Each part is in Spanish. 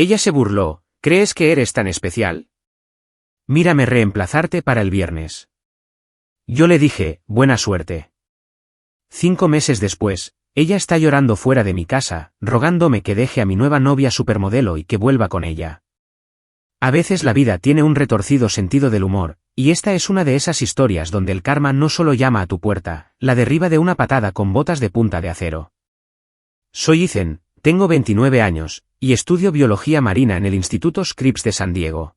Ella se burló. ¿Crees que eres tan especial? Mírame reemplazarte para el viernes. Yo le dije, buena suerte. 5 meses después, ella está llorando fuera de mi casa, rogándome que deje a mi nueva novia supermodelo y que vuelva con ella. A veces la vida tiene un retorcido sentido del humor, y esta es una de esas historias donde el karma no solo llama a tu puerta, la derriba de una patada con botas de punta de acero. Soy Ethan, tengo 29 años, y estudio biología marina en el Instituto Scripps de San Diego.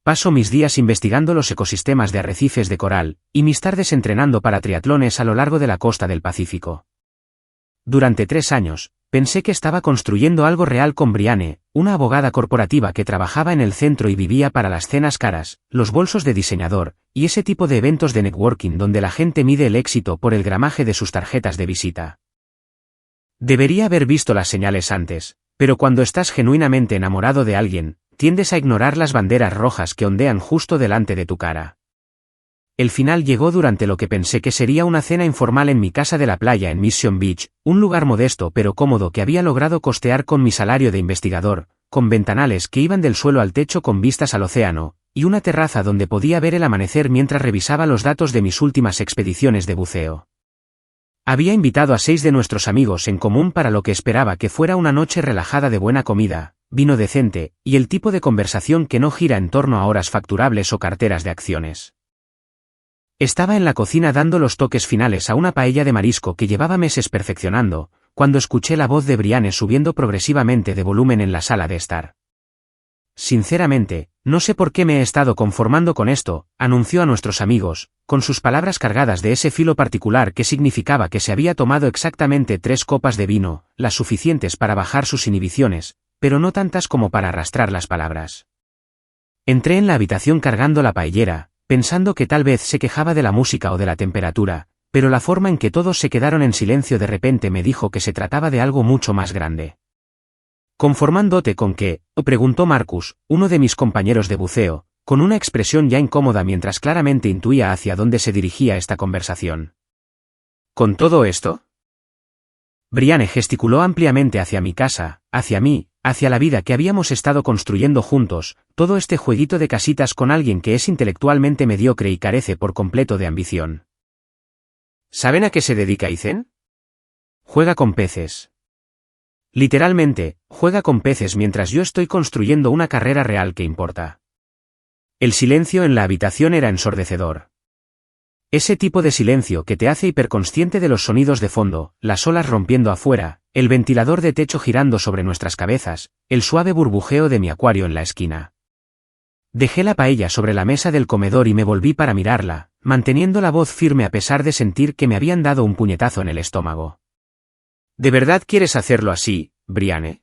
Paso mis días investigando los ecosistemas de arrecifes de coral, y mis tardes entrenando para triatlones a lo largo de la costa del Pacífico. Durante 3 años, pensé que estaba construyendo algo real con Brianne, una abogada corporativa que trabajaba en el centro y vivía para las cenas caras, los bolsos de diseñador, y ese tipo de eventos de networking donde la gente mide el éxito por el gramaje de sus tarjetas de visita. Debería haber visto las señales antes, pero cuando estás genuinamente enamorado de alguien, tiendes a ignorar las banderas rojas que ondean justo delante de tu cara. El final llegó durante lo que pensé que sería una cena informal en mi casa de la playa en Mission Beach, un lugar modesto pero cómodo que había logrado costear con mi salario de investigador, con ventanales que iban del suelo al techo con vistas al océano, y una terraza donde podía ver el amanecer mientras revisaba los datos de mis últimas expediciones de buceo. Había invitado a 6 de nuestros amigos en común para lo que esperaba que fuera una noche relajada de buena comida, vino decente, y el tipo de conversación que no gira en torno a horas facturables o carteras de acciones. Estaba en la cocina dando los toques finales a una paella de marisco que llevaba meses perfeccionando, cuando escuché la voz de Brianne subiendo progresivamente de volumen en la sala de estar. Sinceramente, no sé por qué me he estado conformando con esto, anunció a nuestros amigos, con sus palabras cargadas de ese filo particular que significaba que se había tomado exactamente 3 copas de vino, las suficientes para bajar sus inhibiciones, pero no tantas como para arrastrar las palabras. Entré en la habitación cargando la paellera, pensando que tal vez se quejaba de la música o de la temperatura, pero la forma en que todos se quedaron en silencio de repente me dijo que se trataba de algo mucho más grande. ¿Conformándote con qué?, preguntó Marcus, uno de mis compañeros de buceo, con una expresión ya incómoda mientras claramente intuía hacia dónde se dirigía esta conversación. ¿Con todo esto? Brianne gesticuló ampliamente hacia mi casa, hacia mí, hacia la vida que habíamos estado construyendo juntos, todo este jueguito de casitas con alguien que es intelectualmente mediocre y carece por completo de ambición. ¿Saben a qué se dedica Ethan? Juega con peces. Literalmente, juega con peces mientras yo estoy construyendo una carrera real que importa. El silencio en la habitación era ensordecedor. Ese tipo de silencio que te hace hiperconsciente de los sonidos de fondo, las olas rompiendo afuera, el ventilador de techo girando sobre nuestras cabezas, el suave burbujeo de mi acuario en la esquina. Dejé la paella sobre la mesa del comedor y me volví para mirarla, manteniendo la voz firme a pesar de sentir que me habían dado un puñetazo en el estómago. ¿De verdad quieres hacerlo así, Brianne?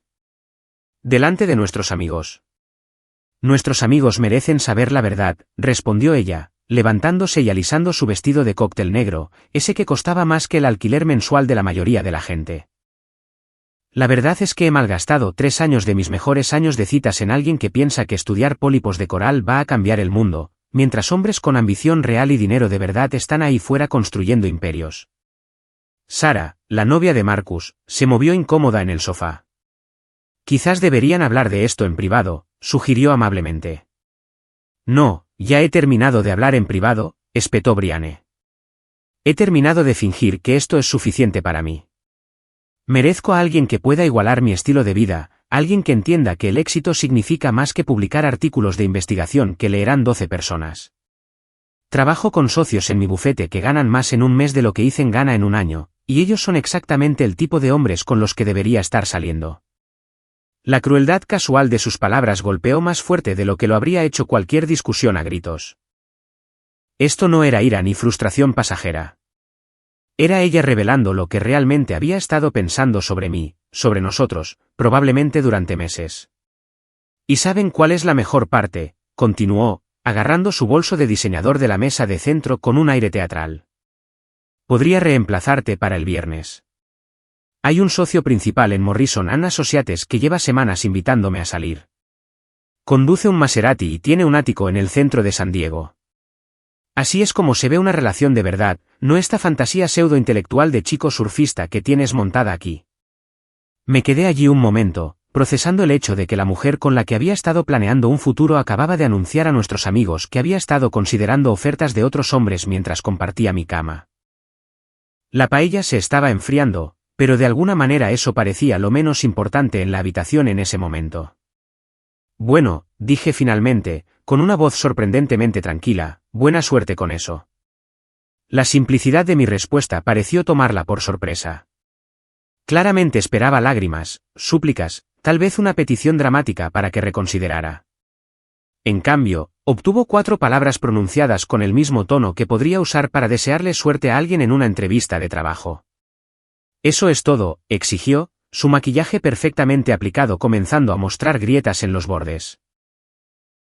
Delante de nuestros amigos. Nuestros amigos merecen saber la verdad, respondió ella, levantándose y alisando su vestido de cóctel negro, ese que costaba más que el alquiler mensual de la mayoría de la gente. La verdad es que he malgastado 3 años de mis mejores años de citas en alguien que piensa que estudiar pólipos de coral va a cambiar el mundo, mientras hombres con ambición real y dinero de verdad están ahí fuera construyendo imperios. Sara, la novia de Marcus, se movió incómoda en el sofá. Quizás deberían hablar de esto en privado, sugirió amablemente. No, ya he terminado de hablar en privado, espetó Brianne. He terminado de fingir que esto es suficiente para mí. Merezco a alguien que pueda igualar mi estilo de vida, alguien que entienda que el éxito significa más que publicar artículos de investigación que leerán 12 personas. Trabajo con socios en mi bufete que ganan más en un mes de lo que Ethan gana en un año, y ellos son exactamente el tipo de hombres con los que debería estar saliendo. La crueldad casual de sus palabras golpeó más fuerte de lo que lo habría hecho cualquier discusión a gritos. Esto no era ira ni frustración pasajera. Era ella revelando lo que realmente había estado pensando sobre mí, sobre nosotros, probablemente durante meses. ¿Y saben cuál es la mejor parte?, continuó, agarrando su bolso de diseñador de la mesa de centro con un aire teatral. Podría reemplazarte para el viernes. Hay un socio principal en Morrison & Associates que lleva semanas invitándome a salir. Conduce un Maserati y tiene un ático en el centro de San Diego. Así es como se ve una relación de verdad, no esta fantasía pseudo-intelectual de chico surfista que tienes montada aquí. Me quedé allí un momento, procesando el hecho de que la mujer con la que había estado planeando un futuro acababa de anunciar a nuestros amigos que había estado considerando ofertas de otros hombres mientras compartía mi cama. La paella se estaba enfriando, pero de alguna manera eso parecía lo menos importante en la habitación en ese momento. Bueno, dije finalmente, con una voz sorprendentemente tranquila, buena suerte con eso. La simplicidad de mi respuesta pareció tomarla por sorpresa. Claramente esperaba lágrimas, súplicas, tal vez una petición dramática para que reconsiderara. En cambio, obtuvo 4 palabras pronunciadas con el mismo tono que podría usar para desearle suerte a alguien en una entrevista de trabajo. Eso es todo, exigió, su maquillaje perfectamente aplicado comenzando a mostrar grietas en los bordes.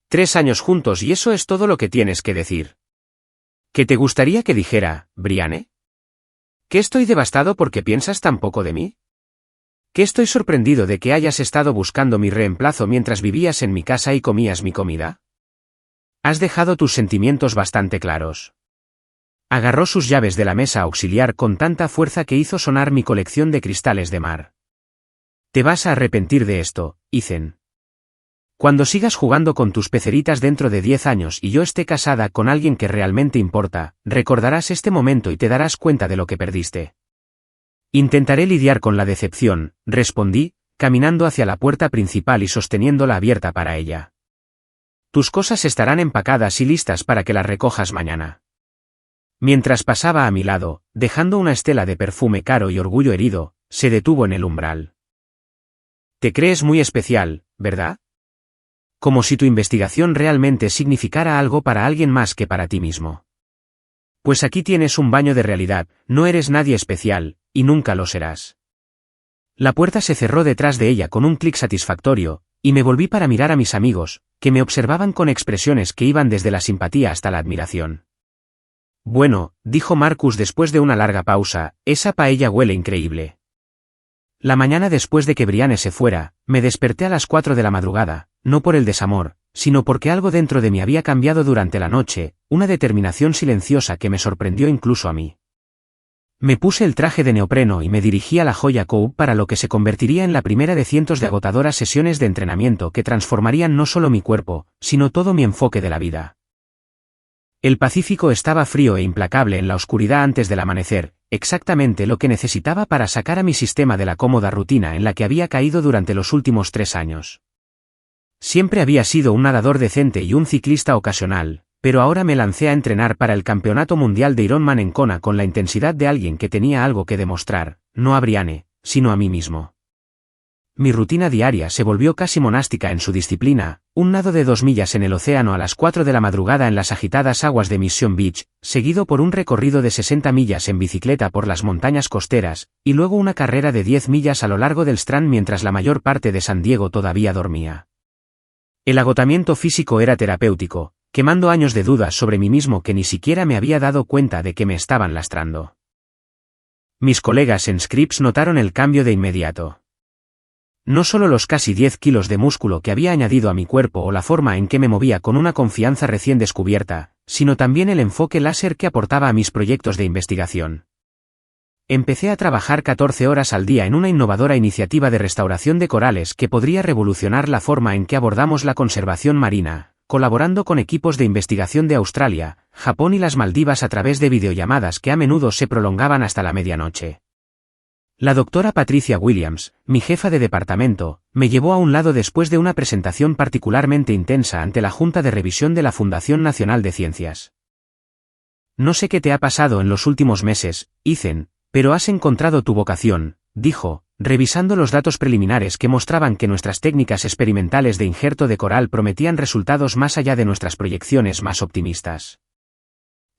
3 años juntos y eso es todo lo que tienes que decir. ¿Qué te gustaría que dijera, Brianne? ¿Que estoy devastado porque piensas tan poco de mí? ¿Que estoy sorprendido de que hayas estado buscando mi reemplazo mientras vivías en mi casa y comías mi comida? Has dejado tus sentimientos bastante claros. Agarró sus llaves de la mesa auxiliar con tanta fuerza que hizo sonar mi colección de cristales de mar. Te vas a arrepentir de esto, Ethan. Cuando sigas jugando con tus peceritas dentro de 10 años y yo esté casada con alguien que realmente importa, recordarás este momento y te darás cuenta de lo que perdiste. Intentaré lidiar con la decepción, respondí, caminando hacia la puerta principal y sosteniéndola abierta para ella. Tus cosas estarán empacadas y listas para que las recojas mañana. Mientras pasaba a mi lado, dejando una estela de perfume caro y orgullo herido, se detuvo en el umbral. Te crees muy especial, ¿verdad? Como si tu investigación realmente significara algo para alguien más que para ti mismo. Pues aquí tienes un baño de realidad, no eres nadie especial, y nunca lo serás. La puerta se cerró detrás de ella con un clic satisfactorio, y me volví para mirar a mis amigos, que me observaban con expresiones que iban desde la simpatía hasta la admiración. Bueno, dijo Marcus después de una larga pausa, esa paella huele increíble. La mañana después de que Brianne se fuera, me desperté a las 4 de la madrugada, no por el desamor, sino porque algo dentro de mí había cambiado durante la noche, una determinación silenciosa que me sorprendió incluso a mí. Me puse el traje de neopreno y me dirigí a la Joya Cove para lo que se convertiría en la primera de cientos de agotadoras sesiones de entrenamiento que transformarían no solo mi cuerpo, sino todo mi enfoque de la vida. El Pacífico estaba frío e implacable en la oscuridad antes del amanecer, exactamente lo que necesitaba para sacar a mi sistema de la cómoda rutina en la que había caído durante los últimos 3 años. Siempre había sido un nadador decente y un ciclista ocasional, pero ahora me lancé a entrenar para el Campeonato Mundial de Ironman en Kona con la intensidad de alguien que tenía algo que demostrar, no a Brianne, sino a mí mismo. Mi rutina diaria se volvió casi monástica en su disciplina, un nado de 2 millas en el océano a las 4 de la madrugada en las agitadas aguas de Mission Beach, seguido por un recorrido de 60 millas en bicicleta por las montañas costeras, y luego una carrera de 10 millas a lo largo del Strand mientras la mayor parte de San Diego todavía dormía. El agotamiento físico era terapéutico, quemando años de dudas sobre mí mismo que ni siquiera me había dado cuenta de que me estaban lastrando. Mis colegas en Scripps notaron el cambio de inmediato. No solo los casi 10 kilos de músculo que había añadido a mi cuerpo o la forma en que me movía con una confianza recién descubierta, sino también el enfoque láser que aportaba a mis proyectos de investigación. Empecé a trabajar 14 horas al día en una innovadora iniciativa de restauración de corales que podría revolucionar la forma en que abordamos la conservación marina, colaborando con equipos de investigación de Australia, Japón y las Maldivas a través de videollamadas que a menudo se prolongaban hasta la medianoche. La doctora Patricia Williams, mi jefa de departamento, me llevó a un lado después de una presentación particularmente intensa ante la Junta de Revisión de la Fundación Nacional de Ciencias. No sé qué te ha pasado en los últimos meses, Ethan, pero has encontrado tu vocación, dijo, revisando los datos preliminares que mostraban que nuestras técnicas experimentales de injerto de coral prometían resultados más allá de nuestras proyecciones más optimistas.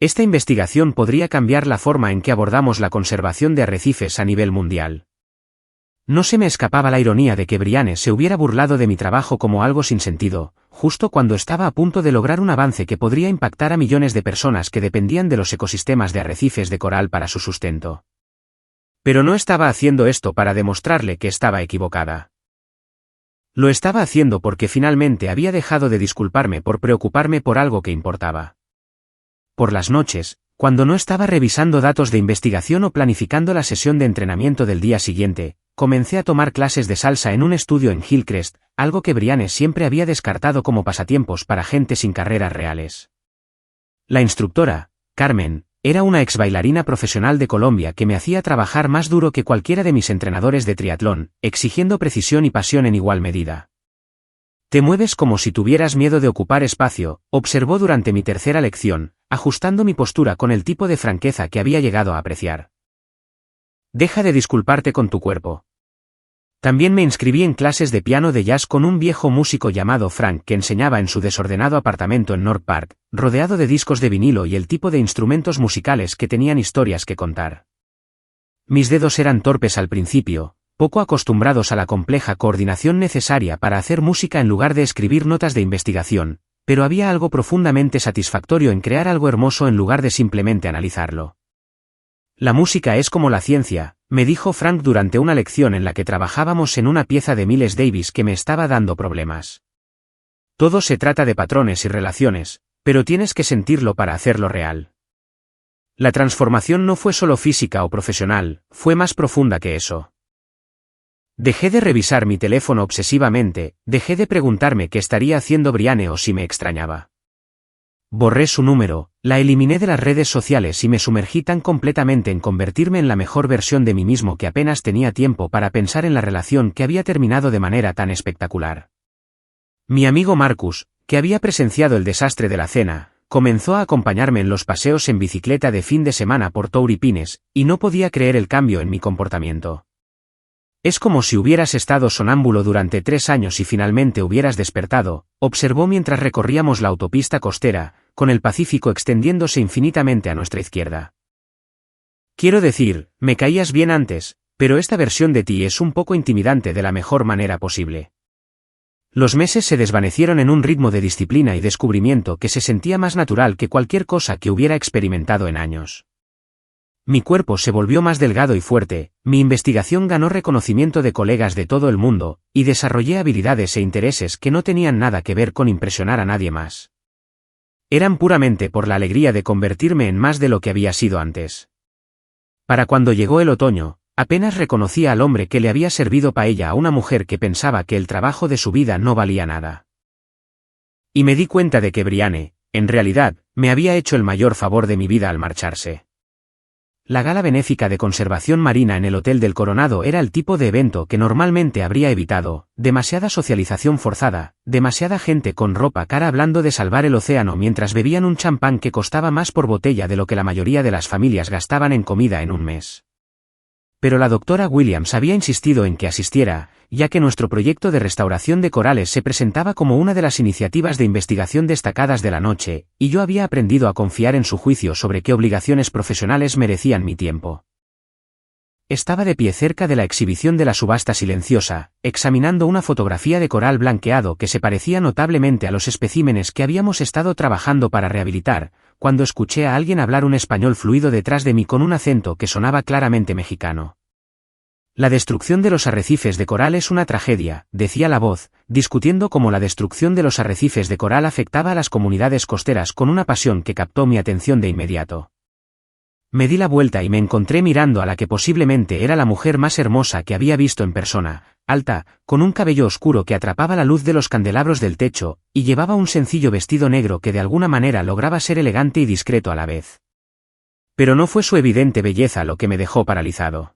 Esta investigación podría cambiar la forma en que abordamos la conservación de arrecifes a nivel mundial. No se me escapaba la ironía de que Brianne se hubiera burlado de mi trabajo como algo sin sentido, justo cuando estaba a punto de lograr un avance que podría impactar a millones de personas que dependían de los ecosistemas de arrecifes de coral para su sustento. Pero no estaba haciendo esto para demostrarle que estaba equivocada. Lo estaba haciendo porque finalmente había dejado de disculparme por preocuparme por algo que importaba. Por las noches, cuando no estaba revisando datos de investigación o planificando la sesión de entrenamiento del día siguiente, comencé a tomar clases de salsa en un estudio en Hillcrest, algo que Brianne siempre había descartado como pasatiempos para gente sin carreras reales. La instructora, Carmen, era una ex bailarina profesional de Colombia que me hacía trabajar más duro que cualquiera de mis entrenadores de triatlón, exigiendo precisión y pasión en igual medida. Te mueves como si tuvieras miedo de ocupar espacio, observó durante mi tercera lección, ajustando mi postura con el tipo de franqueza que había llegado a apreciar. Deja de disculparte con tu cuerpo. También me inscribí en clases de piano de jazz con un viejo músico llamado Frank que enseñaba en su desordenado apartamento en North Park, rodeado de discos de vinilo y el tipo de instrumentos musicales que tenían historias que contar. Mis dedos eran torpes al principio, poco acostumbrados a la compleja coordinación necesaria para hacer música en lugar de escribir notas de investigación, pero había algo profundamente satisfactorio en crear algo hermoso en lugar de simplemente analizarlo. La música es como la ciencia, me dijo Frank durante una lección en la que trabajábamos en una pieza de Miles Davis que me estaba dando problemas. Todo se trata de patrones y relaciones, pero tienes que sentirlo para hacerlo real. La transformación no fue solo física o profesional, fue más profunda que eso. Dejé de revisar mi teléfono obsesivamente, dejé de preguntarme qué estaría haciendo Brianne o si me extrañaba. Borré su número, la eliminé de las redes sociales y me sumergí tan completamente en convertirme en la mejor versión de mí mismo que apenas tenía tiempo para pensar en la relación que había terminado de manera tan espectacular. Mi amigo Marcus, que había presenciado el desastre de la cena, comenzó a acompañarme en los paseos en bicicleta de fin de semana por Torrey Pines, y no podía creer el cambio en mi comportamiento. Es como si hubieras estado sonámbulo durante 3 años y finalmente hubieras despertado, observó mientras recorríamos la autopista costera, con el Pacífico extendiéndose infinitamente a nuestra izquierda. Quiero decir, me caías bien antes, pero esta versión de ti es un poco intimidante de la mejor manera posible. Los meses se desvanecieron en un ritmo de disciplina y descubrimiento que se sentía más natural que cualquier cosa que hubiera experimentado en años. Mi cuerpo se volvió más delgado y fuerte, mi investigación ganó reconocimiento de colegas de todo el mundo, y desarrollé habilidades e intereses que no tenían nada que ver con impresionar a nadie más. Eran puramente por la alegría de convertirme en más de lo que había sido antes. Para cuando llegó el otoño, apenas reconocía al hombre que le había servido paella a una mujer que pensaba que el trabajo de su vida no valía nada. Y me di cuenta de que Brianne, en realidad, me había hecho el mayor favor de mi vida al marcharse. La gala benéfica de conservación marina en el Hotel del Coronado era el tipo de evento que normalmente habría evitado, demasiada socialización forzada, demasiada gente con ropa cara hablando de salvar el océano mientras bebían un champán que costaba más por botella de lo que la mayoría de las familias gastaban en comida en un mes. Pero la doctora Williams había insistido en que asistiera, ya que nuestro proyecto de restauración de corales se presentaba como una de las iniciativas de investigación destacadas de la noche, y yo había aprendido a confiar en su juicio sobre qué obligaciones profesionales merecían mi tiempo. Estaba de pie cerca de la exhibición de la subasta silenciosa, examinando una fotografía de coral blanqueado que se parecía notablemente a los especímenes que habíamos estado trabajando para rehabilitar, cuando escuché a alguien hablar un español fluido detrás de mí con un acento que sonaba claramente mexicano. La destrucción de los arrecifes de coral es una tragedia, decía la voz, discutiendo cómo la destrucción de los arrecifes de coral afectaba a las comunidades costeras con una pasión que captó mi atención de inmediato. Me di la vuelta y me encontré mirando a la que posiblemente era la mujer más hermosa que había visto en persona, alta, con un cabello oscuro que atrapaba la luz de los candelabros del techo, y llevaba un sencillo vestido negro que de alguna manera lograba ser elegante y discreto a la vez. Pero no fue su evidente belleza lo que me dejó paralizado.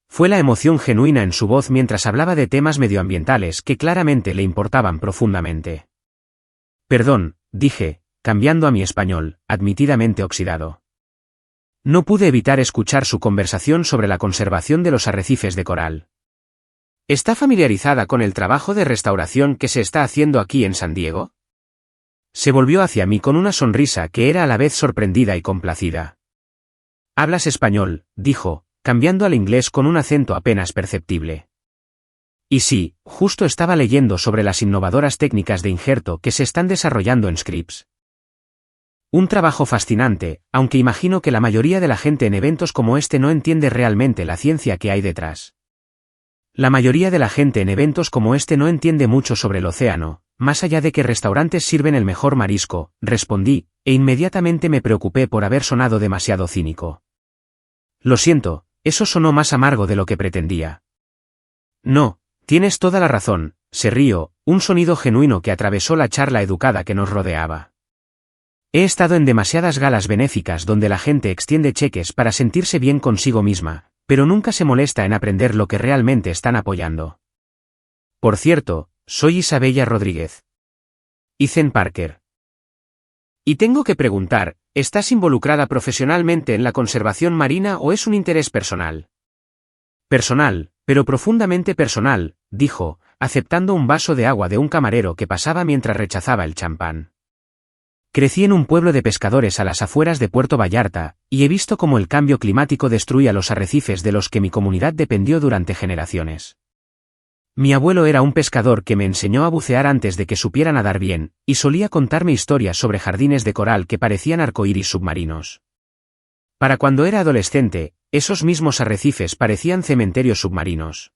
Fue la emoción genuina en su voz mientras hablaba de temas medioambientales que claramente le importaban profundamente. Perdón, dije, cambiando a mi español, admitidamente oxidado. No pude evitar escuchar su conversación sobre la conservación de los arrecifes de coral. ¿Está familiarizada con el trabajo de restauración que se está haciendo aquí en San Diego? Se volvió hacia mí con una sonrisa que era a la vez sorprendida y complacida. «¿Hablas español?», dijo, cambiando al inglés con un acento apenas perceptible. Y sí, justo estaba leyendo sobre las innovadoras técnicas de injerto que se están desarrollando en Scripps. Un trabajo fascinante, aunque imagino que la mayoría de la gente en eventos como este no entiende realmente la ciencia que hay detrás. La mayoría de la gente en eventos como este no entiende mucho sobre el océano, más allá de que restaurantes sirven el mejor marisco, respondí, e inmediatamente me preocupé por haber sonado demasiado cínico. Lo siento, Eso sonó más amargo de lo que pretendía. No, tienes toda la razón, se rió, un sonido genuino que atravesó la charla educada que nos rodeaba. He estado en demasiadas galas benéficas donde la gente extiende cheques para sentirse bien consigo misma, pero nunca se molesta en aprender lo que realmente están apoyando. Por cierto, soy Isabella Rodríguez. Ethan Parker. Y tengo que preguntar, ¿estás involucrada profesionalmente en la conservación marina o es un interés personal? Personal, pero profundamente personal, dijo, aceptando un vaso de agua de un camarero que pasaba mientras rechazaba el champán. Crecí en un pueblo de pescadores a las afueras de Puerto Vallarta, y he visto cómo el cambio climático destruía los arrecifes de los que mi comunidad dependió durante generaciones. Mi abuelo era un pescador que me enseñó a bucear antes de que supiera nadar bien, y solía contarme historias sobre jardines de coral que parecían arcoíris submarinos. Para cuando era adolescente, esos mismos arrecifes parecían cementerios submarinos.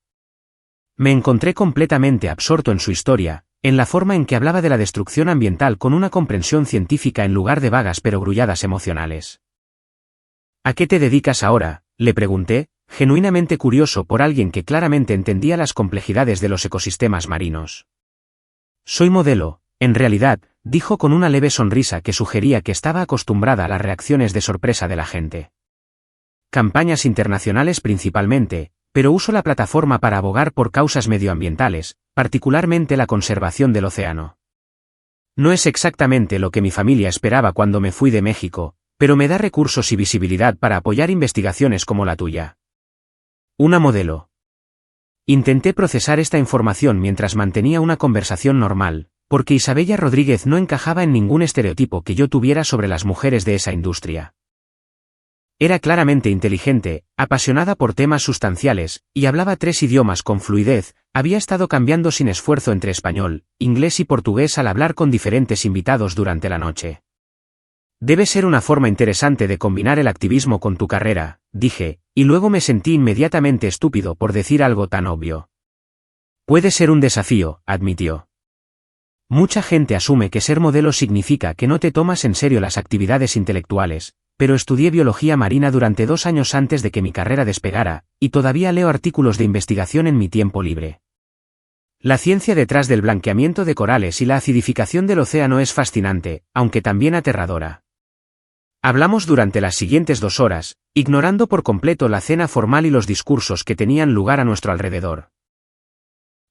Me encontré completamente absorto en su historia, en la forma en que hablaba de la destrucción ambiental con una comprensión científica en lugar de vagas pero grulladas emocionales. ¿A qué te dedicas ahora?, le pregunté, genuinamente curioso por alguien que claramente entendía las complejidades de los ecosistemas marinos. Soy modelo, en realidad, dijo con una leve sonrisa que sugería que estaba acostumbrada a las reacciones de sorpresa de la gente. Campañas internacionales principalmente, pero uso la plataforma para abogar por causas medioambientales, particularmente la conservación del océano. No es exactamente lo que mi familia esperaba cuando me fui de México, pero me da recursos y visibilidad para apoyar investigaciones como la tuya. Una modelo. Intenté procesar esta información mientras mantenía una conversación normal, porque Isabella Rodríguez no encajaba en ningún estereotipo que yo tuviera sobre las mujeres de esa industria. Era claramente inteligente, apasionada por temas sustanciales, y hablaba 3 idiomas con fluidez. Había estado cambiando sin esfuerzo entre español, inglés y portugués al hablar con diferentes invitados durante la noche. Debe ser una forma interesante de combinar el activismo con tu carrera, dije, y luego me sentí inmediatamente estúpido por decir algo tan obvio. Puede ser un desafío, admitió. Mucha gente asume que ser modelo significa que no te tomas en serio las actividades intelectuales, pero estudié biología marina durante 2 años antes de que mi carrera despegara, y todavía leo artículos de investigación en mi tiempo libre. La ciencia detrás del blanqueamiento de corales y la acidificación del océano es fascinante, aunque también aterradora. Hablamos durante las siguientes 2 horas, ignorando por completo la cena formal y los discursos que tenían lugar a nuestro alrededor.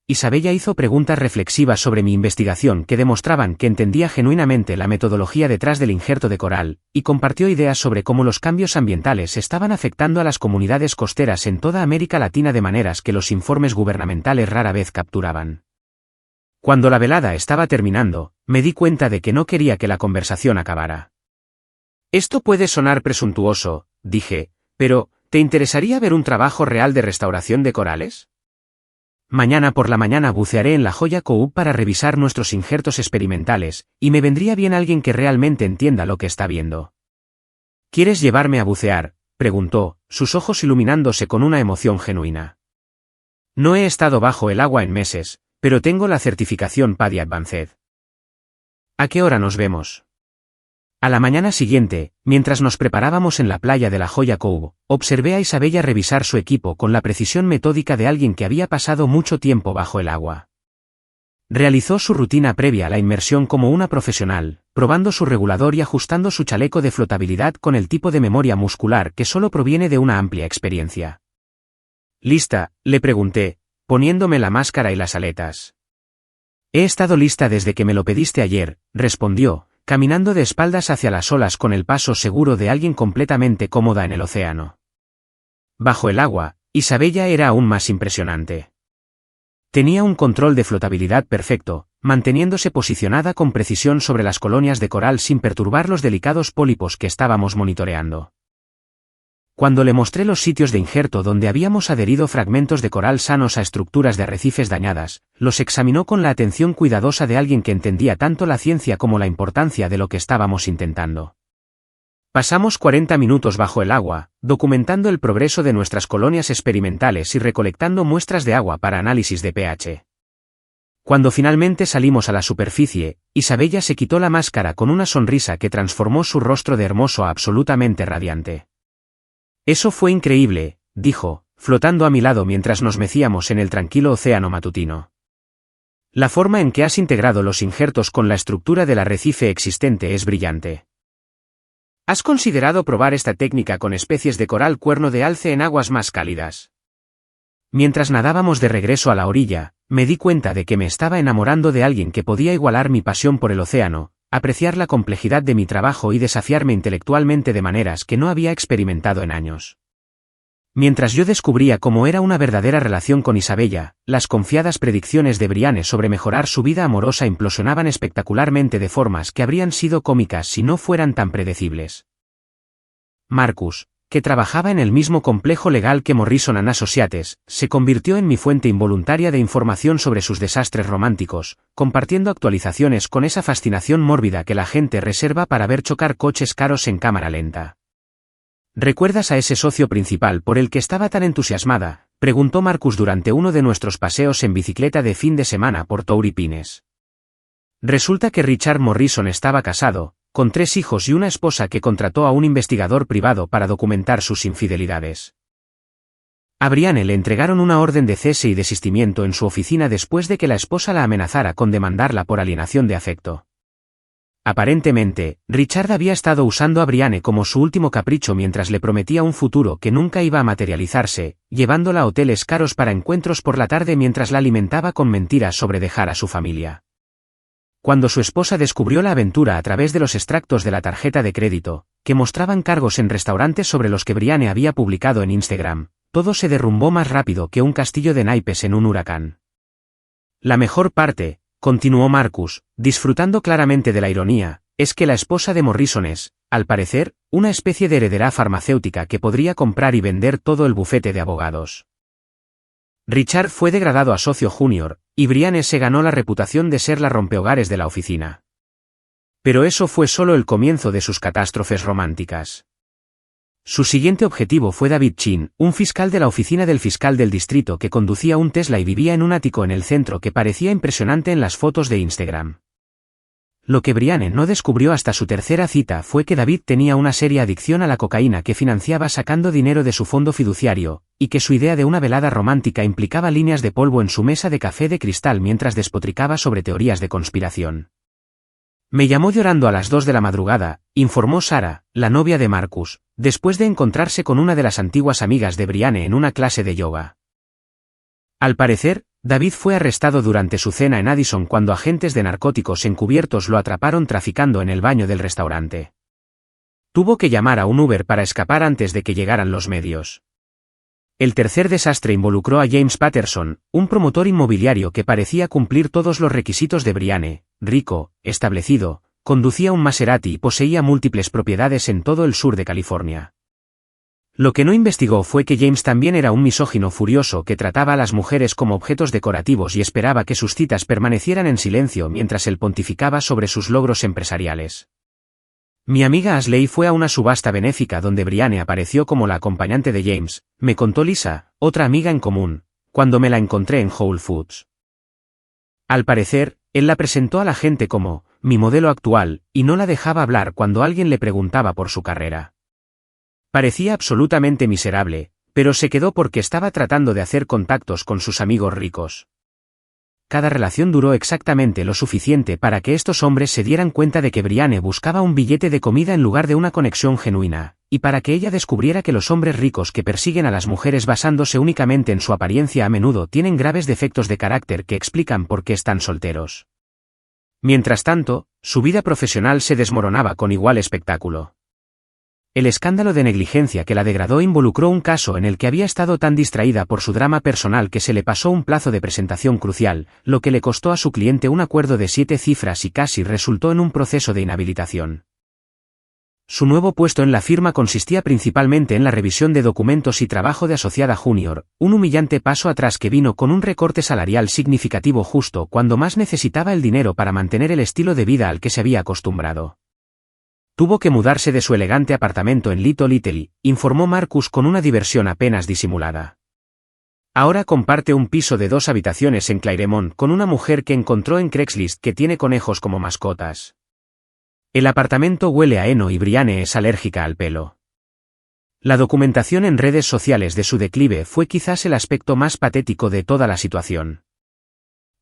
Isabella hizo preguntas reflexivas sobre mi investigación que demostraban que entendía genuinamente la metodología detrás del injerto de coral, y compartió ideas sobre cómo los cambios ambientales estaban afectando a las comunidades costeras en toda América Latina de maneras que los informes gubernamentales rara vez capturaban. Cuando la velada estaba terminando, me di cuenta de que no quería que la conversación acabara. Esto puede sonar presuntuoso, dije, pero, ¿te interesaría ver un trabajo real de restauración de corales? Mañana por la mañana bucearé en la Joya Cove para revisar nuestros injertos experimentales, y me vendría bien alguien que realmente entienda lo que está viendo. ¿Quieres llevarme a bucear?, preguntó, sus ojos iluminándose con una emoción genuina. No he estado bajo el agua en meses, pero tengo la certificación PADI Advanced. ¿A qué hora nos vemos? A la mañana siguiente, mientras nos preparábamos en la playa de la Joya Cove, observé a Isabella revisar su equipo con la precisión metódica de alguien que había pasado mucho tiempo bajo el agua. Realizó su rutina previa a la inmersión como una profesional, probando su regulador y ajustando su chaleco de flotabilidad con el tipo de memoria muscular que solo proviene de una amplia experiencia. ¿Lista?, le pregunté, poniéndome la máscara y las aletas. He estado lista desde que me lo pediste ayer, respondió, caminando de espaldas hacia las olas con el paso seguro de alguien completamente cómoda en el océano. Bajo el agua, Isabella era aún más impresionante. Tenía un control de flotabilidad perfecto, manteniéndose posicionada con precisión sobre las colonias de coral sin perturbar los delicados pólipos que estábamos monitoreando. Cuando le mostré los sitios de injerto donde habíamos adherido fragmentos de coral sanos a estructuras de arrecifes dañadas, los examinó con la atención cuidadosa de alguien que entendía tanto la ciencia como la importancia de lo que estábamos intentando. Pasamos 40 minutos bajo el agua, documentando el progreso de nuestras colonias experimentales y recolectando muestras de agua para análisis de pH. Cuando finalmente salimos a la superficie, Isabella se quitó la máscara con una sonrisa que transformó su rostro de hermoso a absolutamente radiante. Eso fue increíble, dijo, flotando a mi lado mientras nos mecíamos en el tranquilo océano matutino. La forma en que has integrado los injertos con la estructura del arrecife existente es brillante. ¿Has considerado probar esta técnica con especies de coral cuerno de alce en aguas más cálidas? Mientras nadábamos de regreso a la orilla, me di cuenta de que me estaba enamorando de alguien que podía igualar mi pasión por el océano, apreciar la complejidad de mi trabajo y desafiarme intelectualmente de maneras que no había experimentado en años. Mientras yo descubría cómo era una verdadera relación con Isabella, las confiadas predicciones de Brianne sobre mejorar su vida amorosa implosionaban espectacularmente de formas que habrían sido cómicas si no fueran tan predecibles. Marcus, que trabajaba en el mismo complejo legal que Morrison & Associates, se convirtió en mi fuente involuntaria de información sobre sus desastres románticos, compartiendo actualizaciones con esa fascinación mórbida que la gente reserva para ver chocar coches caros en cámara lenta. ¿Recuerdas a ese socio principal por el que estaba tan entusiasmada?, preguntó Marcus durante uno de nuestros paseos en bicicleta de fin de semana por Torrey Pines. Resulta que Richard Morrison estaba casado, con 3 hijos y una esposa que contrató a un investigador privado para documentar sus infidelidades. A Brianne le entregaron una orden de cese y desistimiento en su oficina después de que la esposa la amenazara con demandarla por alienación de afecto. Aparentemente, Richard había estado usando a Brianne como su último capricho mientras le prometía un futuro que nunca iba a materializarse, llevándola a hoteles caros para encuentros por la tarde mientras la alimentaba con mentiras sobre dejar a su familia. Cuando su esposa descubrió la aventura a través de los extractos de la tarjeta de crédito, que mostraban cargos en restaurantes sobre los que Brianne había publicado en Instagram, todo se derrumbó más rápido que un castillo de naipes en un huracán. La mejor parte, continuó Marcus, disfrutando claramente de la ironía, es que la esposa de Morrison es, al parecer, una especie de heredera farmacéutica que podría comprar y vender todo el bufete de abogados. Richard fue degradado a socio junior, y Brianne se ganó la reputación de ser la rompehogares de la oficina. Pero eso fue solo el comienzo de sus catástrofes románticas. Su siguiente objetivo fue David Chin, un fiscal de la oficina del fiscal del distrito que conducía un Tesla y vivía en un ático en el centro que parecía impresionante en las fotos de Instagram. Lo que Brianne no descubrió hasta su tercera cita fue que David tenía una seria adicción a la cocaína que financiaba sacando dinero de su fondo fiduciario, y que su idea de una velada romántica implicaba líneas de polvo en su mesa de café de cristal mientras despotricaba sobre teorías de conspiración. Me llamó llorando a las 2 de la madrugada, informó Sarah, la novia de Marcus, después de encontrarse con una de las antiguas amigas de Brianne en una clase de yoga. Al parecer, David fue arrestado durante su cena en Addison cuando agentes de narcóticos encubiertos lo atraparon traficando en el baño del restaurante. Tuvo que llamar a un Uber para escapar antes de que llegaran los medios. El tercer desastre involucró a James Patterson, un promotor inmobiliario que parecía cumplir todos los requisitos de Brianne, rico, establecido, conducía un Maserati y poseía múltiples propiedades en todo el sur de California. Lo que no investigó fue que James también era un misógino furioso que trataba a las mujeres como objetos decorativos y esperaba que sus citas permanecieran en silencio mientras él pontificaba sobre sus logros empresariales. Mi amiga Ashley fue a una subasta benéfica donde Brianne apareció como la acompañante de James, me contó Lisa, otra amiga en común, cuando me la encontré en Whole Foods. Al parecer, él la presentó a la gente como mi modelo actual, y no la dejaba hablar cuando alguien le preguntaba por su carrera. Parecía absolutamente miserable, pero se quedó porque estaba tratando de hacer contactos con sus amigos ricos. Cada relación duró exactamente lo suficiente para que estos hombres se dieran cuenta de que Brianne buscaba un billete de comida en lugar de una conexión genuina, y para que ella descubriera que los hombres ricos que persiguen a las mujeres basándose únicamente en su apariencia a menudo tienen graves defectos de carácter que explican por qué están solteros. Mientras tanto, su vida profesional se desmoronaba con igual espectáculo. El escándalo de negligencia que la degradó involucró un caso en el que había estado tan distraída por su drama personal que se le pasó un plazo de presentación crucial, lo que le costó a su cliente un acuerdo de 7 cifras y casi resultó en un proceso de inhabilitación. Su nuevo puesto en la firma consistía principalmente en la revisión de documentos y trabajo de asociada junior, un humillante paso atrás que vino con un recorte salarial significativo justo cuando más necesitaba el dinero para mantener el estilo de vida al que se había acostumbrado. Tuvo que mudarse de su elegante apartamento en Little Italy, informó Marcus con una diversión apenas disimulada. Ahora comparte un piso de 2 habitaciones en Claremont con una mujer que encontró en Craigslist que tiene conejos como mascotas. El apartamento huele a heno y Brianne es alérgica al pelo. La documentación en redes sociales de su declive fue quizás el aspecto más patético de toda la situación.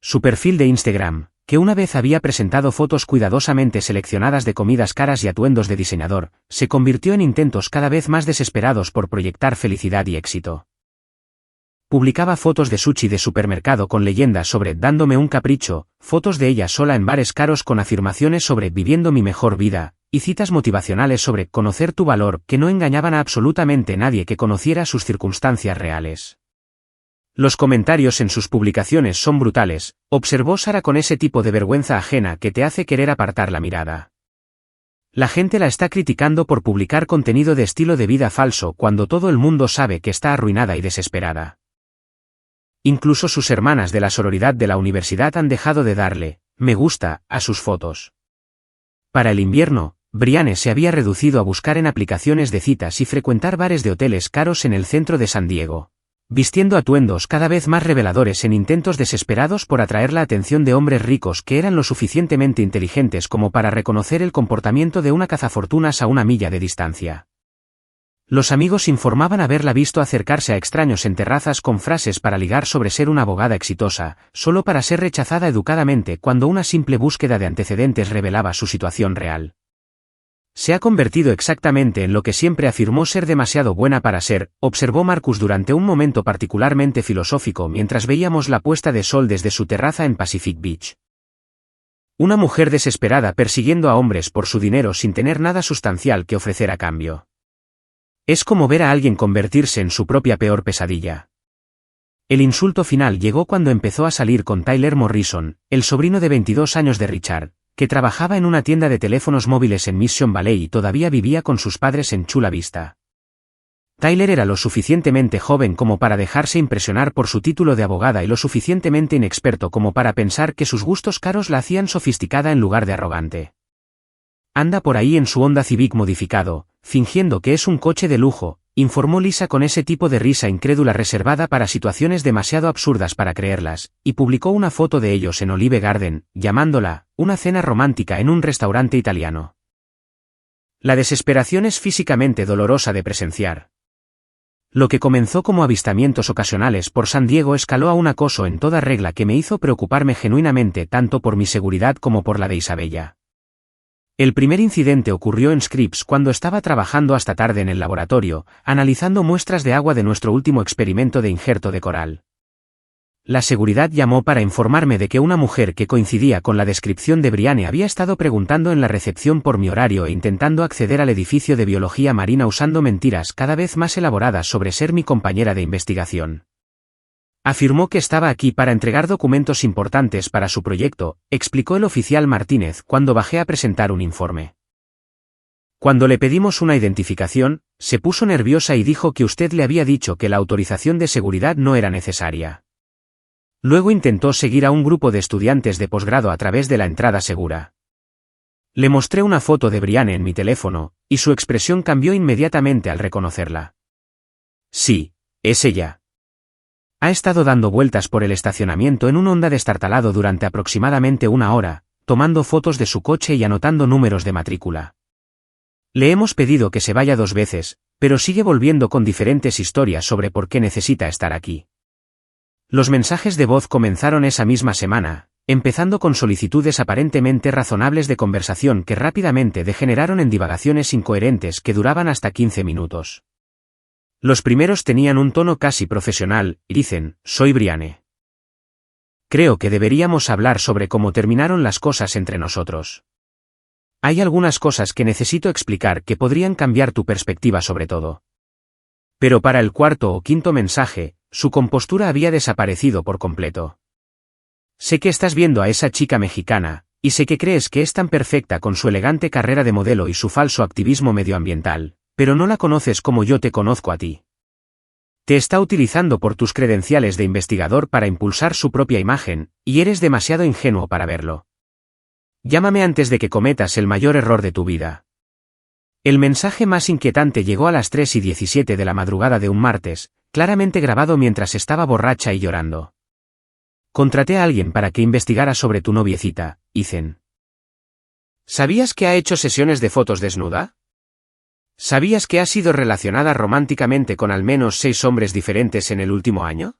Su perfil de Instagram, que una vez había presentado fotos cuidadosamente seleccionadas de comidas caras y atuendos de diseñador, se convirtió en intentos cada vez más desesperados por proyectar felicidad y éxito. Publicaba fotos de sushi de supermercado con leyendas sobre dándome un capricho, fotos de ella sola en bares caros con afirmaciones sobre viviendo mi mejor vida, y citas motivacionales sobre conocer tu valor que no engañaban a absolutamente nadie que conociera sus circunstancias reales. Los comentarios en sus publicaciones son brutales, observó Sara con ese tipo de vergüenza ajena que te hace querer apartar la mirada. La gente la está criticando por publicar contenido de estilo de vida falso cuando todo el mundo sabe que está arruinada y desesperada. Incluso sus hermanas de la sororidad de la universidad han dejado de darle me gusta a sus fotos. Para el invierno, Brianne se había reducido a buscar en aplicaciones de citas y frecuentar bares de hoteles caros en el centro de San Diego, vistiendo atuendos cada vez más reveladores en intentos desesperados por atraer la atención de hombres ricos que eran lo suficientemente inteligentes como para reconocer el comportamiento de una cazafortunas a una milla de distancia. Los amigos informaban haberla visto acercarse a extraños en terrazas con frases para ligar sobre ser una abogada exitosa, solo para ser rechazada educadamente cuando una simple búsqueda de antecedentes revelaba su situación real. Se ha convertido exactamente en lo que siempre afirmó ser demasiado buena para ser, observó Marcus durante un momento particularmente filosófico mientras veíamos la puesta de sol desde su terraza en Pacific Beach. Una mujer desesperada persiguiendo a hombres por su dinero sin tener nada sustancial que ofrecer a cambio. Es como ver a alguien convertirse en su propia peor pesadilla. El insulto final llegó cuando empezó a salir con Tyler Morrison, el sobrino de 22 años de Richard, que trabajaba en una tienda de teléfonos móviles en Mission Valley y todavía vivía con sus padres en Chula Vista. Tyler era lo suficientemente joven como para dejarse impresionar por su título de abogada y lo suficientemente inexperto como para pensar que sus gustos caros la hacían sofisticada en lugar de arrogante. Anda por ahí en su Honda Civic modificado, fingiendo que es un coche de lujo, informó Lisa con ese tipo de risa incrédula reservada para situaciones demasiado absurdas para creerlas, y publicó una foto de ellos en Olive Garden, llamándola una cena romántica en un restaurante italiano. La desesperación es físicamente dolorosa de presenciar. Lo que comenzó como avistamientos ocasionales por San Diego escaló a un acoso en toda regla que me hizo preocuparme genuinamente tanto por mi seguridad como por la de Isabella. El primer incidente ocurrió en Scripps cuando estaba trabajando hasta tarde en el laboratorio, analizando muestras de agua de nuestro último experimento de injerto de coral. La seguridad llamó para informarme de que una mujer que coincidía con la descripción de Brianne había estado preguntando en la recepción por mi horario e intentando acceder al edificio de biología marina usando mentiras cada vez más elaboradas sobre ser mi compañera de investigación. Afirmó que estaba aquí para entregar documentos importantes para su proyecto, explicó el oficial Martínez cuando bajé a presentar un informe. Cuando le pedimos una identificación, se puso nerviosa y dijo que usted le había dicho que la autorización de seguridad no era necesaria. Luego intentó seguir a un grupo de estudiantes de posgrado a través de la entrada segura. Le mostré una foto de Brianne en mi teléfono, y su expresión cambió inmediatamente al reconocerla. Sí, es ella. Ha estado dando vueltas por el estacionamiento en un Honda destartalado durante aproximadamente una hora, tomando fotos de su coche y anotando números de matrícula. Le hemos pedido que se vaya 2 veces, pero sigue volviendo con diferentes historias sobre por qué necesita estar aquí. Los mensajes de voz comenzaron esa misma semana, empezando con solicitudes aparentemente razonables de conversación que rápidamente degeneraron en divagaciones incoherentes que duraban hasta 15 minutos. Los primeros tenían un tono casi profesional, y dicen, soy Brianne. Creo que deberíamos hablar sobre cómo terminaron las cosas entre nosotros. Hay algunas cosas que necesito explicar que podrían cambiar tu perspectiva sobre todo. Pero para el 4º o 5º mensaje, su compostura había desaparecido por completo. Sé que estás viendo a esa chica mexicana, y sé que crees que es tan perfecta con su elegante carrera de modelo y su falso activismo medioambiental. Pero no la conoces como yo te conozco a ti. Te está utilizando por tus credenciales de investigador para impulsar su propia imagen, y eres demasiado ingenuo para verlo. Llámame antes de que cometas el mayor error de tu vida. El mensaje más inquietante llegó a las 3:17 de la madrugada de un martes, claramente grabado mientras estaba borracha y llorando. Contraté a alguien para que investigara sobre tu noviecita, Ethan. ¿Sabías que ha hecho sesiones de fotos desnuda? ¿Sabías que has sido relacionada románticamente con al menos 6 hombres diferentes en el último año?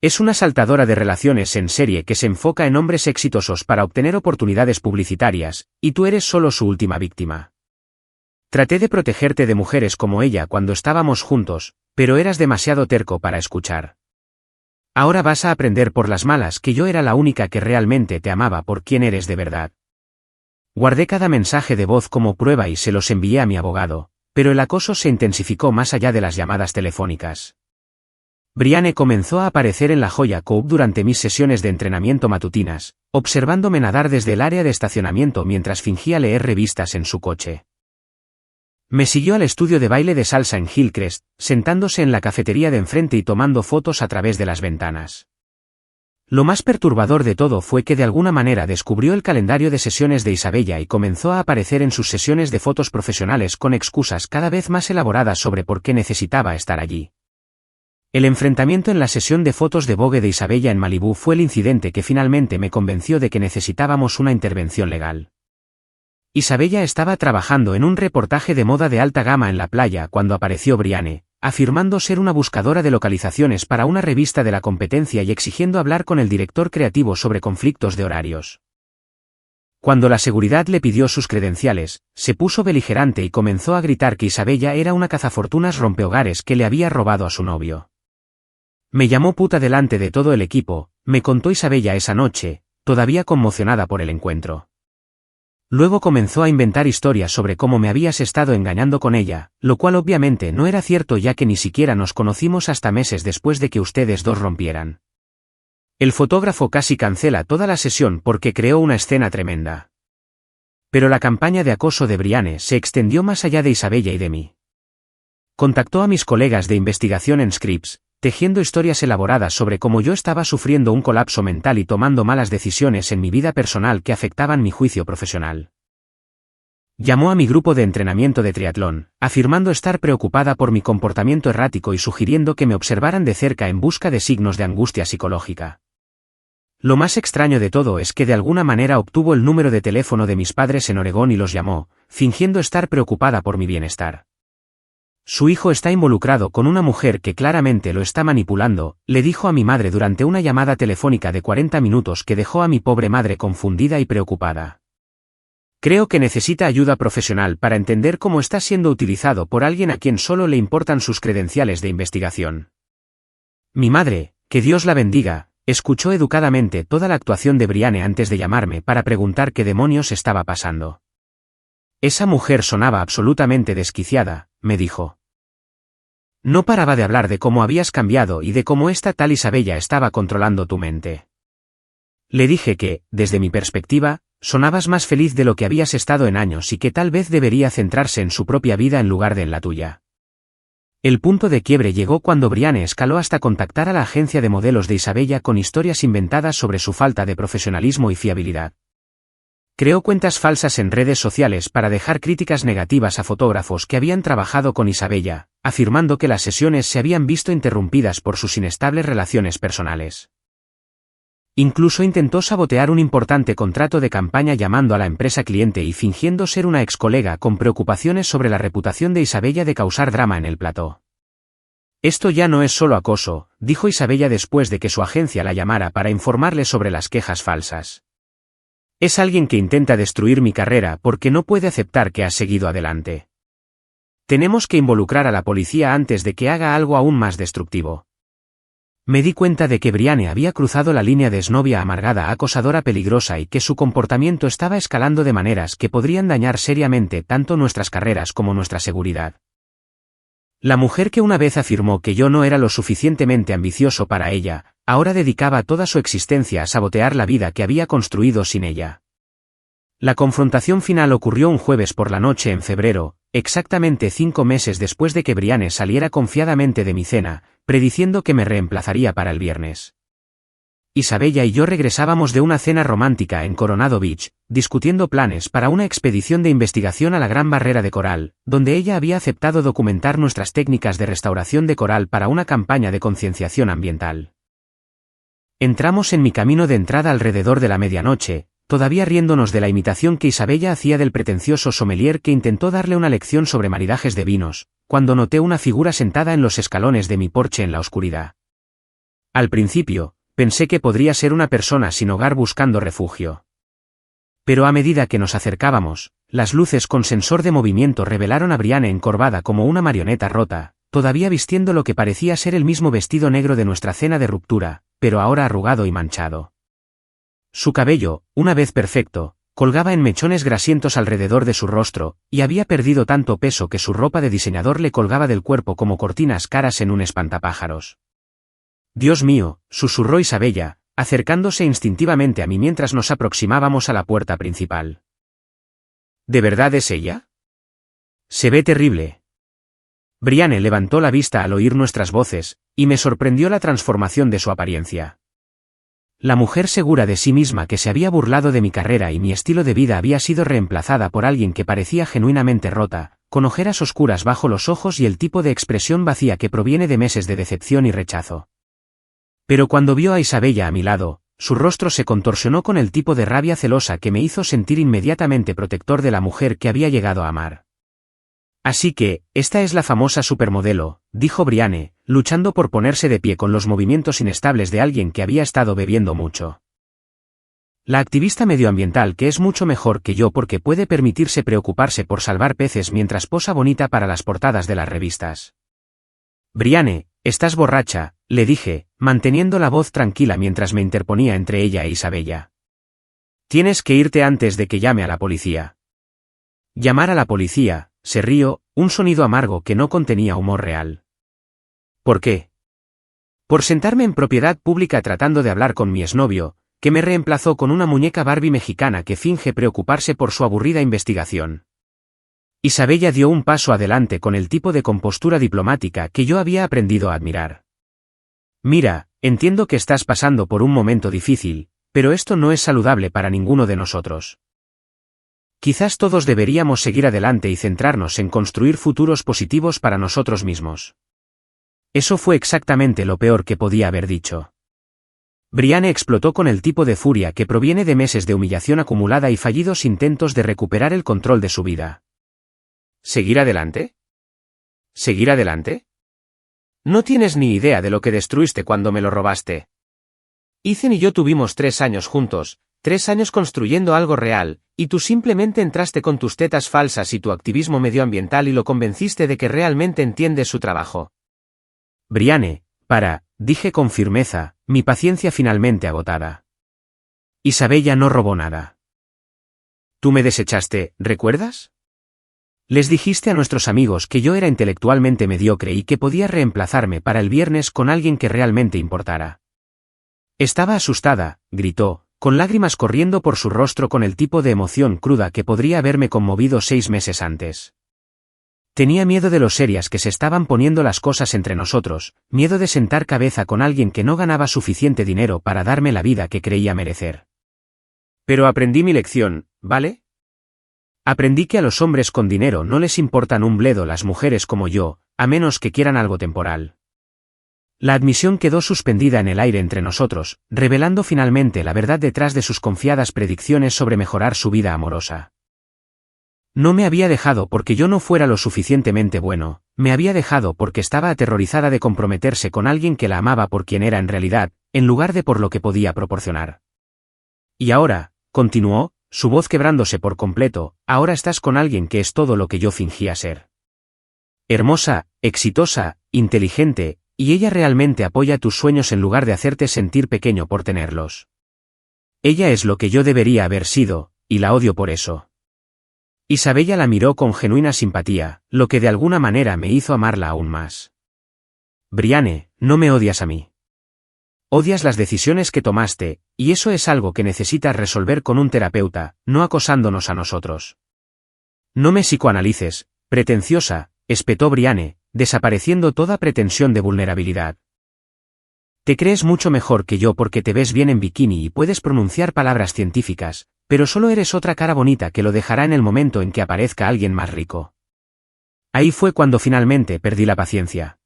Es una saltadora de relaciones en serie que se enfoca en hombres exitosos para obtener oportunidades publicitarias, y tú eres solo su última víctima. Traté de protegerte de mujeres como ella cuando estábamos juntos, pero eras demasiado terco para escuchar. Ahora vas a aprender por las malas que yo era la única que realmente te amaba por quien eres de verdad. Guardé cada mensaje de voz como prueba y se los envié a mi abogado, pero el acoso se intensificó más allá de las llamadas telefónicas. Brianne comenzó a aparecer en la Joya Cove durante mis sesiones de entrenamiento matutinas, observándome nadar desde el área de estacionamiento mientras fingía leer revistas en su coche. Me siguió al estudio de baile de salsa en Hillcrest, sentándose en la cafetería de enfrente y tomando fotos a través de las ventanas. Lo más perturbador de todo fue que de alguna manera descubrió el calendario de sesiones de Isabella y comenzó a aparecer en sus sesiones de fotos profesionales con excusas cada vez más elaboradas sobre por qué necesitaba estar allí. El enfrentamiento en la sesión de fotos de Vogue de Isabella en Malibú fue el incidente que finalmente me convenció de que necesitábamos una intervención legal. Isabella estaba trabajando en un reportaje de moda de alta gama en la playa cuando apareció Brianne, afirmando ser una buscadora de localizaciones para una revista de la competencia y exigiendo hablar con el director creativo sobre conflictos de horarios. Cuando la seguridad le pidió sus credenciales, se puso beligerante y comenzó a gritar que Isabella era una cazafortunas rompehogares que le había robado a su novio. Me llamó puta delante de todo el equipo, me contó Isabella esa noche, todavía conmocionada por el encuentro. Luego comenzó a inventar historias sobre cómo me habías estado engañando con ella, lo cual obviamente no era cierto ya que ni siquiera nos conocimos hasta meses después de que ustedes dos rompieran. El fotógrafo casi cancela toda la sesión porque creó una escena tremenda. Pero la campaña de acoso de Brianne se extendió más allá de Isabella y de mí. Contactó a mis colegas de investigación en Scripps, tejiendo historias elaboradas sobre cómo yo estaba sufriendo un colapso mental y tomando malas decisiones en mi vida personal que afectaban mi juicio profesional. Llamó a mi grupo de entrenamiento de triatlón, afirmando estar preocupada por mi comportamiento errático y sugiriendo que me observaran de cerca en busca de signos de angustia psicológica. Lo más extraño de todo es que de alguna manera obtuvo el número de teléfono de mis padres en Oregón y los llamó, fingiendo estar preocupada por mi bienestar. Su hijo está involucrado con una mujer que claramente lo está manipulando, le dijo a mi madre durante una llamada telefónica de 40 minutos que dejó a mi pobre madre confundida y preocupada. Creo que necesita ayuda profesional para entender cómo está siendo utilizado por alguien a quien solo le importan sus credenciales de investigación. Mi madre, que Dios la bendiga, escuchó educadamente toda la actuación de Brianne antes de llamarme para preguntar qué demonios estaba pasando. Esa mujer sonaba absolutamente desquiciada, me dijo. No paraba de hablar de cómo habías cambiado y de cómo esta tal Isabella estaba controlando tu mente. Le dije que, desde mi perspectiva, sonabas más feliz de lo que habías estado en años y que tal vez debería centrarse en su propia vida en lugar de en la tuya. El punto de quiebre llegó cuando Brianne escaló hasta contactar a la agencia de modelos de Isabella con historias inventadas sobre su falta de profesionalismo y fiabilidad. Creó cuentas falsas en redes sociales para dejar críticas negativas a fotógrafos que habían trabajado con Isabella, afirmando que las sesiones se habían visto interrumpidas por sus inestables relaciones personales. Incluso intentó sabotear un importante contrato de campaña llamando a la empresa cliente y fingiendo ser una ex colega con preocupaciones sobre la reputación de Isabella de causar drama en el plató. Esto ya no es solo acoso, dijo Isabella después de que su agencia la llamara para informarle sobre las quejas falsas. Es alguien que intenta destruir mi carrera porque no puede aceptar que has seguido adelante. Tenemos que involucrar a la policía antes de que haga algo aún más destructivo. Me di cuenta de que Brianne había cruzado la línea de exnovia amargada a acosadora peligrosa y que su comportamiento estaba escalando de maneras que podrían dañar seriamente tanto nuestras carreras como nuestra seguridad. La mujer que una vez afirmó que yo no era lo suficientemente ambicioso para ella, ahora dedicaba toda su existencia a sabotear la vida que había construido sin ella. La confrontación final ocurrió un jueves por la noche en febrero, exactamente 5 meses después de que Brianne saliera confiadamente de mi cena, prediciendo que me reemplazaría para el viernes. Isabella y yo regresábamos de una cena romántica en Coronado Beach, discutiendo planes para una expedición de investigación a la Gran Barrera de Coral, donde ella había aceptado documentar nuestras técnicas de restauración de coral para una campaña de concienciación ambiental. Entramos en mi camino de entrada alrededor de la medianoche, todavía riéndonos de la imitación que Isabella hacía del pretencioso sommelier que intentó darle una lección sobre maridajes de vinos, cuando noté una figura sentada en los escalones de mi porche en la oscuridad. Al principio, pensé que podría ser una persona sin hogar buscando refugio. Pero a medida que nos acercábamos, las luces con sensor de movimiento revelaron a Brianne encorvada como una marioneta rota, todavía vistiendo lo que parecía ser el mismo vestido negro de nuestra cena de ruptura, pero ahora arrugado y manchado. Su cabello, una vez perfecto, colgaba en mechones grasientos alrededor de su rostro, y había perdido tanto peso que su ropa de diseñador le colgaba del cuerpo como cortinas caras en un espantapájaros. «Dios mío», susurró Isabella, acercándose instintivamente a mí mientras nos aproximábamos a la puerta principal. ¿De verdad es ella? Se ve terrible. Brianne levantó la vista al oír nuestras voces, y me sorprendió la transformación de su apariencia. La mujer segura de sí misma que se había burlado de mi carrera y mi estilo de vida había sido reemplazada por alguien que parecía genuinamente rota, con ojeras oscuras bajo los ojos y el tipo de expresión vacía que proviene de meses de decepción y rechazo. Pero cuando vio a Isabella a mi lado, su rostro se contorsionó con el tipo de rabia celosa que me hizo sentir inmediatamente protector de la mujer que había llegado a amar. Así que, esta es la famosa supermodelo, dijo Brianne, luchando por ponerse de pie con los movimientos inestables de alguien que había estado bebiendo mucho. La activista medioambiental que es mucho mejor que yo porque puede permitirse preocuparse por salvar peces mientras posa bonita para las portadas de las revistas. Brianne, estás borracha, le dije, manteniendo la voz tranquila mientras me interponía entre ella e Isabella. Tienes que irte antes de que llame a la policía. Llamar a la policía, se rió, un sonido amargo que no contenía humor real. ¿Por qué? Por sentarme en propiedad pública tratando de hablar con mi exnovio, que me reemplazó con una muñeca Barbie mexicana que finge preocuparse por su aburrida investigación. Isabella dio un paso adelante con el tipo de compostura diplomática que yo había aprendido a admirar. Mira, entiendo que estás pasando por un momento difícil, pero esto no es saludable para ninguno de nosotros. Quizás todos deberíamos seguir adelante y centrarnos en construir futuros positivos para nosotros mismos. Eso fue exactamente lo peor que podía haber dicho. Brianne explotó con el tipo de furia que proviene de meses de humillación acumulada y fallidos intentos de recuperar el control de su vida. ¿Seguir adelante? ¿Seguir adelante? No tienes ni idea de lo que destruiste cuando me lo robaste. Ethan y yo tuvimos 3 años juntos, 3 años construyendo algo real, y tú simplemente entraste con tus tetas falsas y tu activismo medioambiental y lo convenciste de que realmente entiendes su trabajo. Brianne, dije con firmeza, mi paciencia finalmente agotada. Isabella no robó nada. Tú me desechaste, ¿recuerdas? Les dijiste a nuestros amigos que yo era intelectualmente mediocre y que podía reemplazarme para el viernes con alguien que realmente importara. Estaba asustada, gritó, con lágrimas corriendo por su rostro con el tipo de emoción cruda que podría haberme conmovido 6 meses antes. Tenía miedo de lo serias que se estaban poniendo las cosas entre nosotros, miedo de sentar cabeza con alguien que no ganaba suficiente dinero para darme la vida que creía merecer. Pero aprendí mi lección, ¿vale? Aprendí que a los hombres con dinero no les importan un bledo las mujeres como yo, a menos que quieran algo temporal. La admisión quedó suspendida en el aire entre nosotros, revelando finalmente la verdad detrás de sus confiadas predicciones sobre mejorar su vida amorosa. No me había dejado porque yo no fuera lo suficientemente bueno, me había dejado porque estaba aterrorizada de comprometerse con alguien que la amaba por quien era en realidad, en lugar de por lo que podía proporcionar. Y ahora, continuó, su voz quebrándose por completo, ahora estás con alguien que es todo lo que yo fingía ser. Hermosa, exitosa, inteligente, y ella realmente apoya tus sueños en lugar de hacerte sentir pequeño por tenerlos. Ella es lo que yo debería haber sido, y la odio por eso. Isabella la miró con genuina simpatía, lo que de alguna manera me hizo amarla aún más. Brianne, no me odias a mí. Odias las decisiones que tomaste, y eso es algo que necesitas resolver con un terapeuta, no acosándonos a nosotros. No me psicoanalices, pretenciosa, espetó Brianne, desapareciendo toda pretensión de vulnerabilidad. Te crees mucho mejor que yo porque te ves bien en bikini y puedes pronunciar palabras científicas, pero solo eres otra cara bonita que lo dejará en el momento en que aparezca alguien más rico. Ahí fue cuando finalmente perdí la paciencia.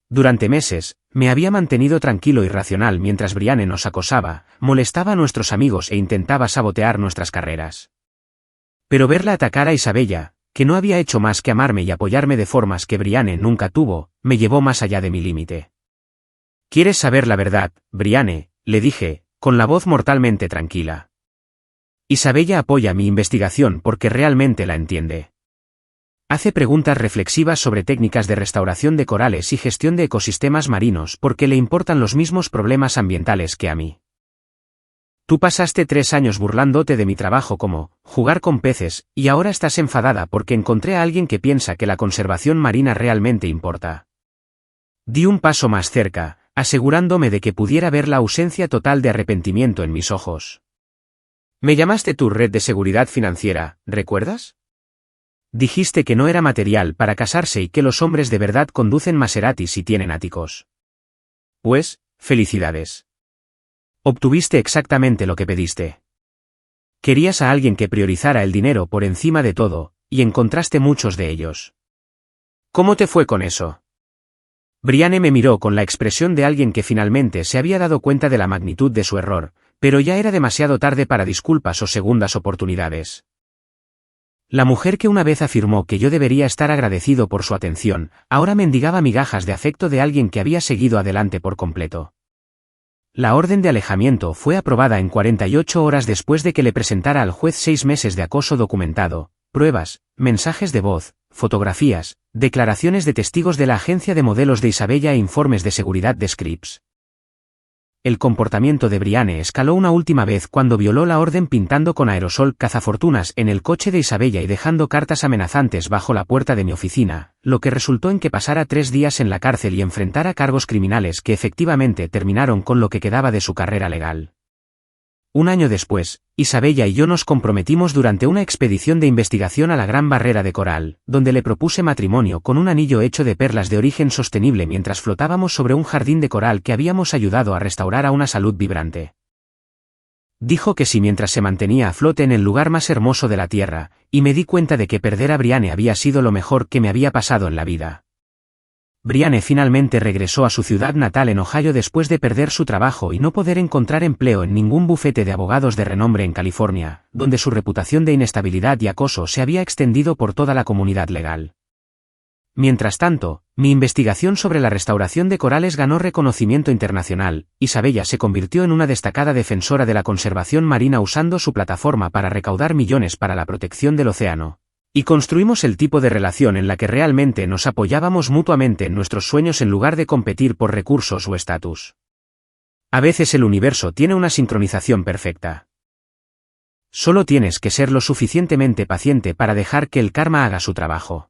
Durante meses, Me había mantenido tranquilo y racional mientras Brianne nos acosaba, molestaba a nuestros amigos e intentaba sabotear nuestras carreras. Pero verla atacar a Isabella, que no había hecho más que amarme y apoyarme de formas que Brianne nunca tuvo, me llevó más allá de mi límite. ¿Quieres saber la verdad, Brianne?, le dije, con la voz mortalmente tranquila. Isabella apoya mi investigación porque realmente la entiende. Hace preguntas reflexivas sobre técnicas de restauración de corales y gestión de ecosistemas marinos porque le importan los mismos problemas ambientales que a mí. Tú pasaste 3 años burlándote de mi trabajo como jugar con peces, y ahora estás enfadada porque encontré a alguien que piensa que la conservación marina realmente importa. Di un paso más cerca, asegurándome de que pudiera ver la ausencia total de arrepentimiento en mis ojos. Me llamaste tu red de seguridad financiera, ¿recuerdas? Dijiste que no era material para casarse y que los hombres de verdad conducen Maseratis y tienen áticos. Pues, felicidades. Obtuviste exactamente lo que pediste. Querías a alguien que priorizara el dinero por encima de todo, y encontraste muchos de ellos. ¿Cómo te fue con eso? Brianne me miró con la expresión de alguien que finalmente se había dado cuenta de la magnitud de su error, pero ya era demasiado tarde para disculpas o segundas oportunidades. La mujer que una vez afirmó que yo debería estar agradecido por su atención, ahora mendigaba migajas de afecto de alguien que había seguido adelante por completo. La orden de alejamiento fue aprobada en 48 horas después de que le presentara al juez 6 meses de acoso documentado, pruebas, mensajes de voz, fotografías, declaraciones de testigos de la agencia de modelos de Isabella e informes de seguridad de Scripps. El comportamiento de Brianne escaló una última vez cuando violó la orden pintando con aerosol cazafortunas en el coche de Isabella y dejando cartas amenazantes bajo la puerta de mi oficina, lo que resultó en que pasara 3 días en la cárcel y enfrentara cargos criminales que efectivamente terminaron con lo que quedaba de su carrera legal. Un año después, Isabella y yo nos comprometimos durante una expedición de investigación a la Gran Barrera de Coral, donde le propuse matrimonio con un anillo hecho de perlas de origen sostenible mientras flotábamos sobre un jardín de coral que habíamos ayudado a restaurar a una salud vibrante. Dijo que sí mientras se mantenía a flote en el lugar más hermoso de la Tierra, y me di cuenta de que perder a Brianne había sido lo mejor que me había pasado en la vida. Brianne finalmente regresó a su ciudad natal en Ohio después de perder su trabajo y no poder encontrar empleo en ningún bufete de abogados de renombre en California, donde su reputación de inestabilidad y acoso se había extendido por toda la comunidad legal. Mientras tanto, mi investigación sobre la restauración de corales ganó reconocimiento internacional. Isabella se convirtió en una destacada defensora de la conservación marina usando su plataforma para recaudar millones para la protección del océano. Y construimos el tipo de relación en la que realmente nos apoyábamos mutuamente en nuestros sueños en lugar de competir por recursos o estatus. A veces el universo tiene una sincronización perfecta. Solo tienes que ser lo suficientemente paciente para dejar que el karma haga su trabajo.